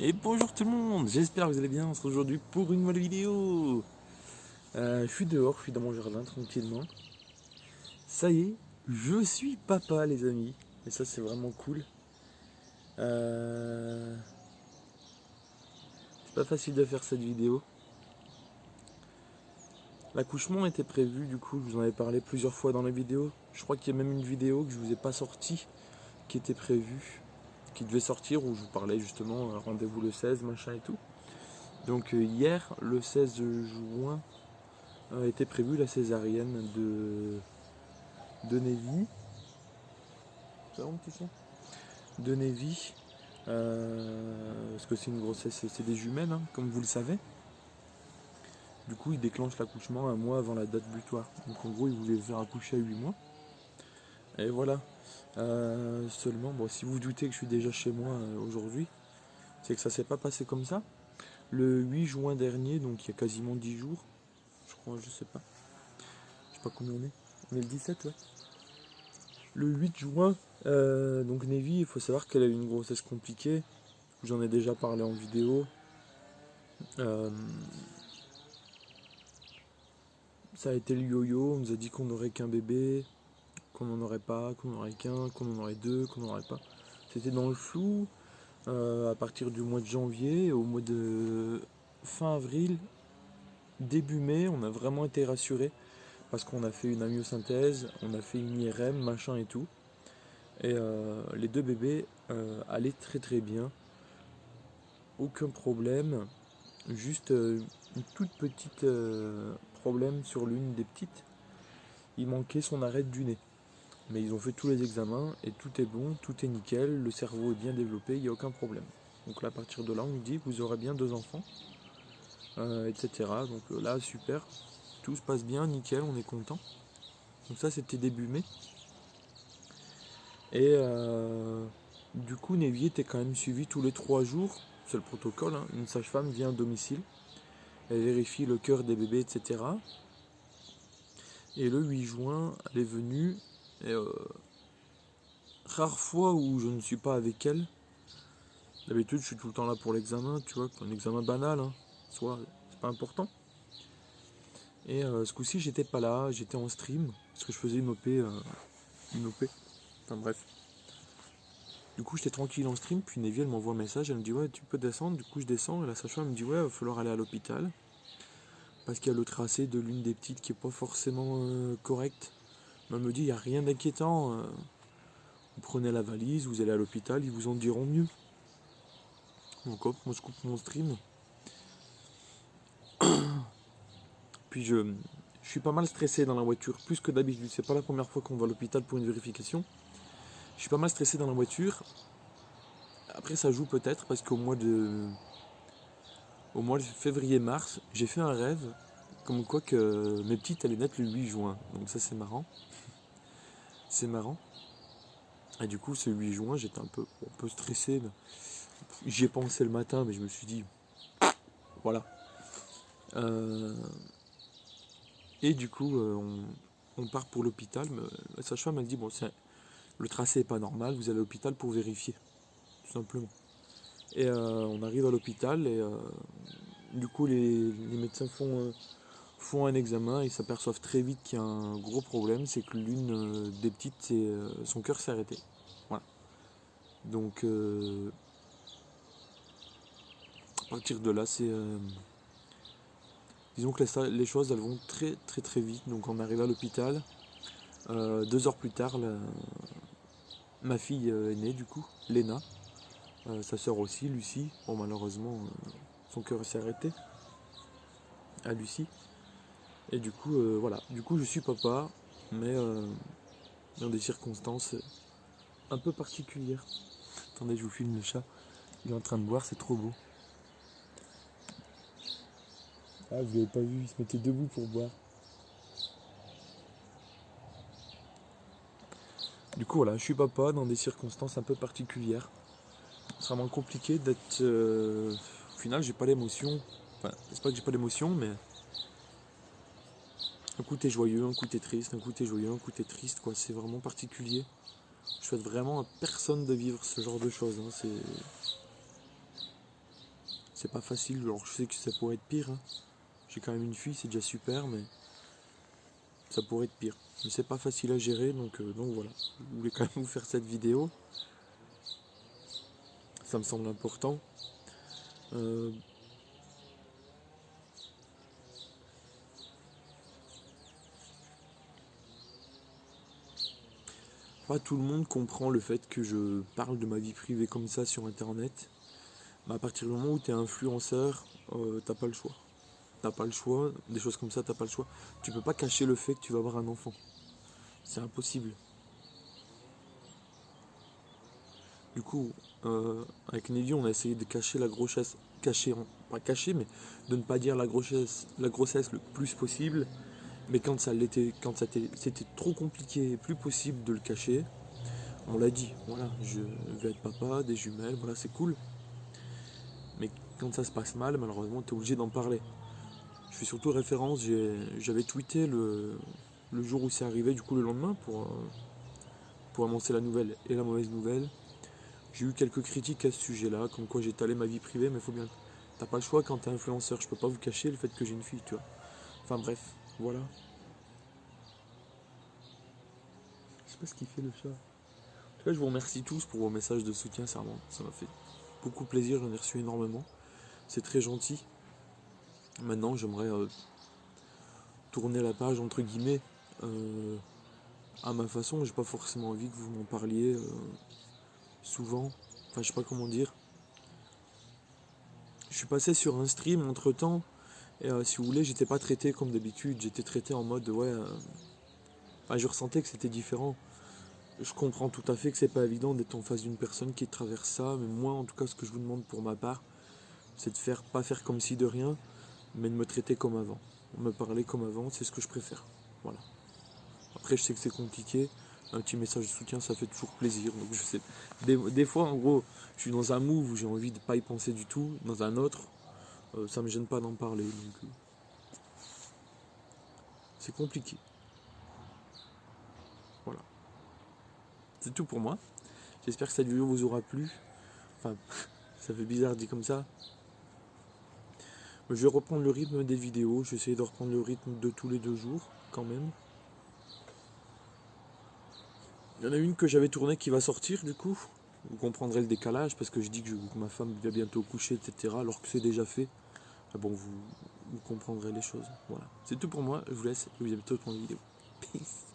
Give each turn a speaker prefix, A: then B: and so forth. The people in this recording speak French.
A: Et bonjour tout le monde, j'espère que vous allez bien. On se retrouve aujourd'hui pour une nouvelle vidéo. Je suis dehors, je suis dans mon jardin tranquillement. Ça y est, je suis papa les amis. Et ça c'est vraiment cool. C'est pas facile de faire cette vidéo. L'accouchement était prévu, du coup je vous en avais parlé plusieurs fois dans la vidéo. Je crois qu'il y a même une vidéo que je vous ai pas sortie qui était prévue, qui devait sortir, où je vous parlais justement rendez-vous le 16 machin et tout. Donc hier, le 16 juin, était prévue la césarienne de Nevi. Ça va mon petit chien? De Nevi. Parce que c'est une grossesse, c'est des jumelles, hein, comme vous le savez. Du coup, il déclenche l'accouchement un mois avant la date butoir. Donc en gros, il voulait le faire accoucher à 8 mois. Et voilà. Seulement, bon, si vous doutez que je suis déjà chez moi aujourd'hui, c'est que ça s'est pas passé comme ça. Le 8 juin dernier, donc il y a quasiment 10 jours, je crois, je sais pas. Je sais pas combien on est. On est le 17, ouais. Le 8 juin, donc Nevi, il faut savoir qu'elle a eu une grossesse compliquée. J'en ai déjà parlé en vidéo. Euh, Ça a été le yo-yo. On nous a dit qu'on n'aurait qu'un bébé, qu'on n'en aurait pas, qu'on n'en aurait qu'un, qu'on en aurait deux, qu'on n'en aurait pas. C'était dans le flou. À partir du mois de janvier, au mois de fin avril, début mai, on a vraiment été rassurés parce qu'on a fait une amyosynthèse, on a fait une IRM, machin et tout. Et les deux bébés allaient très très bien. Aucun problème. Juste une toute petite problème sur l'une des petites. Il manquait son arête du nez. Mais ils ont fait tous les examens et tout est bon, tout est nickel, le cerveau est bien développé, il n'y a aucun problème. Donc là, à partir de là, on nous dit vous aurez bien deux enfants, etc. Donc là, super, tout se passe bien, nickel, on est content. Donc ça, c'était début mai. Et du coup, Nevi était quand même suivi tous les 3 jours, c'est le protocole, hein. Une sage-femme vient à domicile, elle vérifie le cœur des bébés, etc. Et le 8 juin, elle est venue, et rare fois où je ne suis pas avec elle. D'habitude, je suis tout le temps là pour l'examen, tu vois, un examen banal, hein. Soit, c'est pas important. Et ce coup-ci, j'étais pas là, j'étais en stream, parce que je faisais une OP, enfin bref. Du coup, j'étais tranquille en stream, puis Nevi, elle m'envoie un message, elle me dit ouais, tu peux descendre. Du coup, je descends, et la sage-femme me dit ouais, il va falloir aller à l'hôpital, parce qu'il y a le tracé de l'une des petites qui est pas forcément correct. Elle me dit, il n'y a rien d'inquiétant, vous prenez la valise, vous allez à l'hôpital, ils vous en diront mieux. Donc hop, moi je coupe mon stream. Puis je suis pas mal stressé dans la voiture, plus que d'habitude. C'est pas la première fois qu'on va à l'hôpital pour une vérification. Je suis pas mal stressé dans la voiture. Après ça joue peut-être parce qu'au mois de février-mars, j'ai fait un rêve comme quoi que mes petites allaient naître le 8 juin. Donc ça c'est marrant. C'est marrant. Et du coup ce 8 juin j'étais un peu stressé. J'y ai pensé le matin mais je me suis dit voilà. Et du coup on part pour l'hôpital. La sage-femme elle dit bon le tracé est pas normal, vous allez à l'hôpital pour vérifier. Tout simplement. Et on arrive à l'hôpital et du coup les médecins font un examen et s'aperçoivent très vite qu'il y a un gros problème, c'est que l'une des petites, son cœur s'est arrêté. Voilà. Donc à partir de là, disons que les choses elles vont très très très vite. Donc on arrive à l'hôpital. 2 heures plus tard, ma fille est née du coup, Léna. Sa sœur aussi, Lucie. Bon malheureusement, son cœur s'est arrêté à Lucie. Et du coup, voilà. Du coup, je suis papa, mais dans des circonstances un peu particulières. Attendez, je vous filme le chat. Il est en train de boire, c'est trop beau. Ah, vous l'avez pas vu, il se mettait debout pour boire. Du coup, voilà, je suis papa dans des circonstances un peu particulières. C'est vraiment compliqué d'être. Au final, j'ai pas l'émotion. Enfin, c'est pas que j'ai pas l'émotion, mais. Un coup t'es joyeux, un coup t'es triste, un coup t'es joyeux, un coup t'es triste, quoi. C'est vraiment particulier. Je souhaite vraiment à personne de vivre ce genre de choses, hein. c'est pas facile. Alors je sais que ça pourrait être pire, hein. J'ai quand même une fille, c'est déjà super, mais ça pourrait être pire. Mais c'est pas facile à gérer, donc voilà. Je voulais quand même vous faire cette vidéo. Ça me semble important. Pas tout le monde comprend le fait que je parle de ma vie privée comme ça sur internet. Mais à partir du moment où tu es influenceur, t'as pas le choix. T'as pas le choix, des choses comme ça, t'as pas le choix. Tu peux pas cacher le fait que tu vas avoir un enfant. C'est impossible. Du coup, avec Nelly, on a essayé de cacher la grossesse, pas cacher, mais de ne pas dire la grossesse le plus possible. Mais quand c'était trop compliqué et plus possible de le cacher, on l'a dit. Voilà, je vais être papa, des jumelles, voilà, c'est cool. Mais quand ça se passe mal, malheureusement, tu es obligé d'en parler. Je fais surtout référence, j'avais tweeté le jour où c'est arrivé, du coup le lendemain, pour annoncer la nouvelle et la mauvaise nouvelle. J'ai eu quelques critiques à ce sujet-là, comme quoi j'étalais ma vie privée, mais faut bien. T'as pas le choix quand t'es influenceur, je peux pas vous cacher le fait que j'ai une fille, tu vois. Enfin bref, voilà. Je sais pas ce qu'il fait le chat. En tout cas, je vous remercie tous pour vos messages de soutien, ça m'a fait beaucoup plaisir, j'en ai reçu énormément. C'est très gentil. Maintenant, j'aimerais tourner la page, entre guillemets, à ma façon. J'ai pas forcément envie que vous m'en parliez souvent. Enfin, je sais pas comment dire. Je suis passé sur un stream entre temps. Et si vous voulez, j'étais pas traité comme d'habitude, j'étais traité en mode ouais. Enfin, je ressentais que c'était différent. Je comprends tout à fait que c'est pas évident d'être en face d'une personne qui traverse ça, mais moi en tout cas ce que je vous demande pour ma part, c'est de pas faire comme si de rien, mais de me traiter comme avant. Me parler comme avant, c'est ce que je préfère. Voilà. Après je sais que c'est compliqué, un petit message de soutien ça fait toujours plaisir. Donc je sais. Des fois en gros, je suis dans un move où j'ai envie de pas y penser du tout, dans un autre, ça me gêne pas d'en parler. Donc c'est compliqué. Voilà. C'est tout pour moi. J'espère que cette vidéo vous aura plu. Enfin, ça fait bizarre dit comme ça. Je vais reprendre le rythme des vidéos. Je vais essayer de reprendre le rythme de tous les 2 jours, quand même. Il y en a une que j'avais tournée qui va sortir, du coup. Vous comprendrez le décalage, parce que je dis que ma femme va bientôt coucher, etc. Alors que c'est déjà fait. Ah bon, vous comprendrez les choses. Voilà. C'est tout pour moi. Je vous laisse. Je vous dis à bientôt pour une vidéo. Peace.